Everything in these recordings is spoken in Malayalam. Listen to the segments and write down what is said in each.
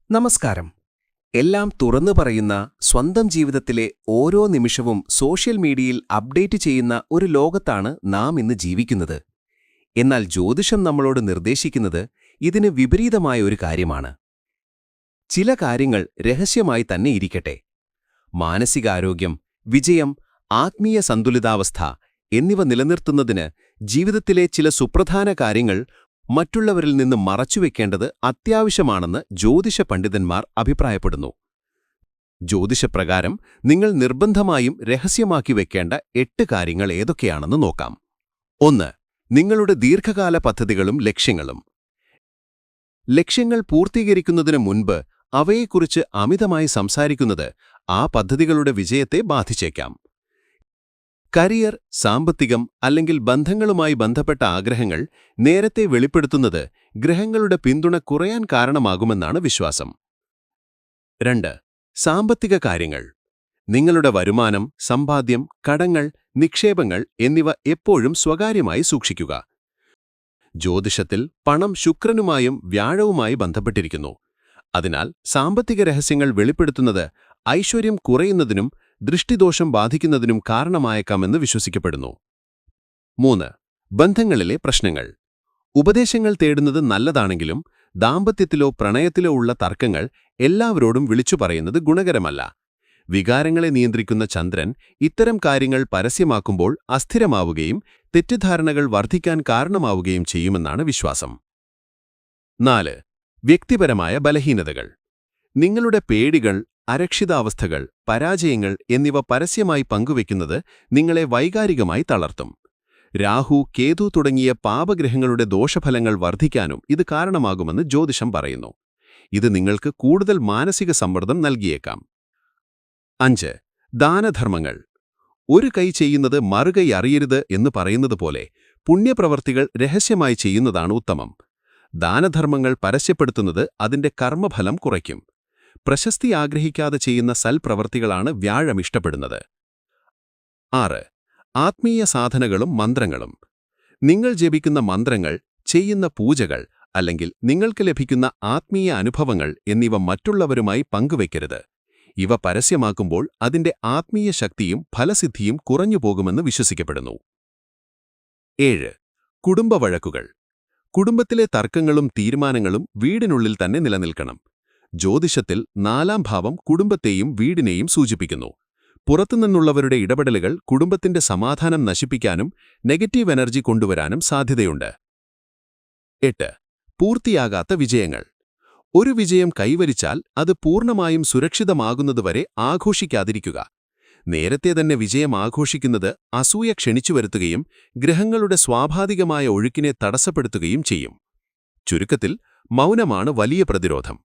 നമസ്കാരം. എല്ലാം തുറന്നു പറയുന്ന, സ്വന്തം ജീവിതത്തിലെ ഓരോ നിമിഷവും സോഷ്യൽ മീഡിയയിൽ അപ്ഡേറ്റ് ചെയ്യുന്ന ഒരു ലോകത്താണ് നാം ഇന്ന് ജീവിക്കുന്നത്. എന്നാൽ ജ്യോതിഷം നമ്മളോട് നിർദ്ദേശിക്കുന്നത് ഇതിന് വിപരീതമായ ഒരു കാര്യമാണ്. ചില കാര്യങ്ങൾ രഹസ്യമായി തന്നെ ഇരിക്കട്ടെ. മാനസികാരോഗ്യം, വിജയം, ആത്മീയ സന്തുലിതാവസ്ഥ എന്നിവ നിലനിർത്തുന്നതിന് ജീവിതത്തിലെ ചില സുപ്രധാന കാര്യങ്ങൾ മറ്റുള്ളവരിൽ നിന്ന് മറച്ചുവെക്കേണ്ടത് അത്യാവശ്യമാണെന്ന് ജ്യോതിഷ പണ്ഡിതന്മാർ അഭിപ്രായപ്പെടുന്നു. ജ്യോതിഷപ്രകാരം നിങ്ങൾ നിർബന്ധമായും രഹസ്യമാക്കി വെക്കേണ്ട 8 കാര്യങ്ങൾ ഏതൊക്കെയാണെന്ന് നോക്കാം. 1. നിങ്ങളുടെ ദീർഘകാല പദ്ധതികളും ലക്ഷ്യങ്ങളും. ലക്ഷ്യങ്ങൾ പൂർത്തീകരിക്കുന്നതിന് മുൻപ് അവയെക്കുറിച്ച് അമിതമായി സംസാരിക്കുന്നത് ആ പദ്ധതികളുടെ വിജയത്തെ ബാധിച്ചേക്കാം. കരിയർ, സാമ്പത്തികം അല്ലെങ്കിൽ ബന്ധങ്ങളുമായി ബന്ധപ്പെട്ട ആഗ്രഹങ്ങൾ നേരത്തെ വെളിപ്പെടുത്തുന്നത് ഗ്രഹങ്ങളുടെ പിന്തുണ കുറയാൻ കാരണമാകുമെന്നാണ് വിശ്വാസം. 2. സാമ്പത്തിക കാര്യങ്ങൾ. നിങ്ങളുടെ വരുമാനം, സമ്പാദ്യം, കടങ്ങൾ, നിക്ഷേപങ്ങൾ എന്നിവ എപ്പോഴും സ്വകാര്യമായി സൂക്ഷിക്കുക. ജ്യോതിഷത്തിൽ പണം ശുക്രനുമായും വ്യാഴവുമായി ബന്ധപ്പെട്ടിരിക്കുന്നു. അതിനാൽ സാമ്പത്തിക രഹസ്യങ്ങൾ വെളിപ്പെടുത്തുന്നത് ഐശ്വര്യം കുറയുന്നതിനും ദൃഷ്ടിദോഷം ബാധിക്കുന്നതിനും കാരണമായേക്കാമെന്ന് വിശ്വസിക്കപ്പെടുന്നു. 3. ബന്ധങ്ങളിലെ പ്രശ്നങ്ങൾ. ഉപദേശങ്ങൾ തേടുന്നത് നല്ലതാണെങ്കിലും ദാമ്പത്യത്തിലോ പ്രണയത്തിലോ ഉള്ള തർക്കങ്ങൾ എല്ലാവരോടും വിളിച്ചു പറയുന്നത് ഗുണകരമല്ല. വികാരങ്ങളെ നിയന്ത്രിക്കുന്ന ചന്ദ്രൻ ഇത്തരം കാര്യങ്ങൾ പരസ്യമാക്കുമ്പോൾ അസ്ഥിരമാവുകയും തെറ്റിദ്ധാരണകൾ വർദ്ധിക്കാൻ കാരണമാവുകയും ചെയ്യുമെന്നാണ് വിശ്വാസം. 4. വ്യക്തിപരമായ ബലഹീനതകൾ. നിങ്ങളുടെ പേടികൾ, അരക്ഷിതാവസ്ഥകൾ, പരാജയങ്ങൾ എന്നിവ പരസ്യമായി പങ്കുവെക്കുന്നത് നിങ്ങളെ വൈകാരികമായി തളർത്തും. രാഹു, കേതു തുടങ്ങിയ പാപഗ്രഹങ്ങളുടെ ദോഷഫലങ്ങൾ വർദ്ധിക്കാനും ഇത് കാരണമാകുമെന്ന് ജ്യോതിഷം പറയുന്നു. ഇത് നിങ്ങൾക്ക് കൂടുതൽ മാനസിക സമ്മർദ്ദം നൽകിയേക്കാം. 5. ദാനധർമ്മങ്ങൾ. ഒരു കൈ ചെയ്യുന്നത് മറുകൈ അറിയരുത് എന്ന് പറയുന്നത് പോലെ പുണ്യപ്രവർത്തികൾ രഹസ്യമായി ചെയ്യുന്നതാണ് ഉത്തമം. ദാനധർമ്മങ്ങൾ പരസ്യപ്പെടുത്തുന്നത് അതിന്റെ കർമ്മഫലം കുറയ്ക്കും. പ്രശസ്തി ആഗ്രഹിക്കാതെ ചെയ്യുന്ന സൽപ്രവർത്തികളാണ് വ്യാഴം ഇഷ്ടപ്പെടുന്നത്. 6. ആത്മീയ സാധനകളും മന്ത്രങ്ങളും. നിങ്ങൾ ജപിക്കുന്ന മന്ത്രങ്ങൾ, ചെയ്യുന്ന പൂജകൾ അല്ലെങ്കിൽ നിങ്ങൾക്ക് ലഭിക്കുന്ന ആത്മീയ അനുഭവങ്ങൾ എന്നിവ മറ്റുള്ളവരുമായി പങ്കുവയ്ക്കരുത്. ഇവ പരസ്യമാക്കുമ്പോൾ അതിന്റെ ആത്മീയ ശക്തിയും ഫലസിദ്ധിയും കുറഞ്ഞുപോകുമെന്ന് വിശ്വസിക്കപ്പെടുന്നു. 7. കുടുംബവഴക്കുകൾ. കുടുംബത്തിലെ തർക്കങ്ങളും തീരുമാനങ്ങളും വീടിനുള്ളിൽ തന്നെ നിലനിൽക്കണം. ജ്യോതിഷത്തിൽ 4-ാം ഭാവം കുടുംബത്തെയും വീടിനെയും സൂചിപ്പിക്കുന്നു. പുറത്തുനിന്നുള്ളവരുടെ ഇടപെടലുകൾ കുടുംബത്തിന്റെ സമാധാനം നശിപ്പിക്കാനും നെഗറ്റീവ് എനർജി കൊണ്ടുവരാനും സാധ്യതയുണ്ട്. 8. പൂർത്തിയാകാത്ത വിജയങ്ങൾ. ഒരു വിജയം കൈവരിച്ചാൽ അത് പൂർണ്ണമായും സുരക്ഷിതമാകുന്നതുവരെ ആഘോഷിക്കാതിരിക്കുക. നേരത്തെ തന്നെ വിജയം ആഘോഷിക്കുന്നത് അസൂയ ക്ഷണിച്ചുവരുത്തുകയും ഗ്രഹങ്ങളുടെ സ്വാഭാവികമായ ഒഴുക്കിനെ തടസ്സപ്പെടുത്തുകയും ചെയ്യും. ചുരുക്കത്തിൽ, മൗനമാണ് വലിയ പ്രതിരോധം.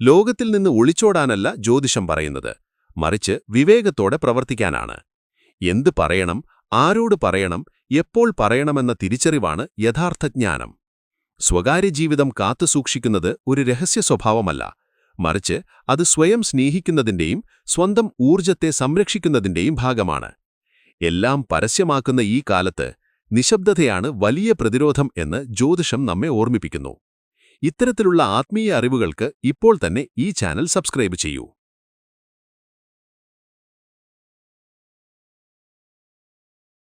ലോകത്തിൽ നിന്ന് ഒളിച്ചോടാനല്ല ജ്യോതിഷം പറയുന്നത്, മറിച്ച് വിവേകത്തോടെ പ്രവർത്തിക്കാനാണ്. എന്ത് പറയണം, ആരോട് പറയണം, എപ്പോൾ പറയണമെന്ന തിരിച്ചറിവാണ് യഥാർത്ഥ ജ്ഞാനം. സ്വകാര്യ ജീവിതം കാത്തുസൂക്ഷിക്കുന്നത് ഒരു രഹസ്യ സ്വഭാവമല്ല, മറിച്ച് അത് സ്വയം സ്നേഹിക്കുന്നതിന്റെയും സ്വന്തം ഊർജത്തെ സംരക്ഷിക്കുന്നതിന്റെയും ഭാഗമാണ്. എല്ലാം പരസ്യമാക്കുന്ന ഈ കാലത്ത് നിശബ്ദതയാണ് വലിയ പ്രതിരോധം എന്ന് ജ്യോതിഷം നമ്മെ ഓർമ്മിപ്പിക്കുന്നു. ഇത്തരത്തിലുള്ള ആത്മീയ അറിവുകൾക്ക് ഇപ്പോൾ തന്നെ ഈ ചാനൽ സബ്സ്ക്രൈബ് ചെയ്യൂ.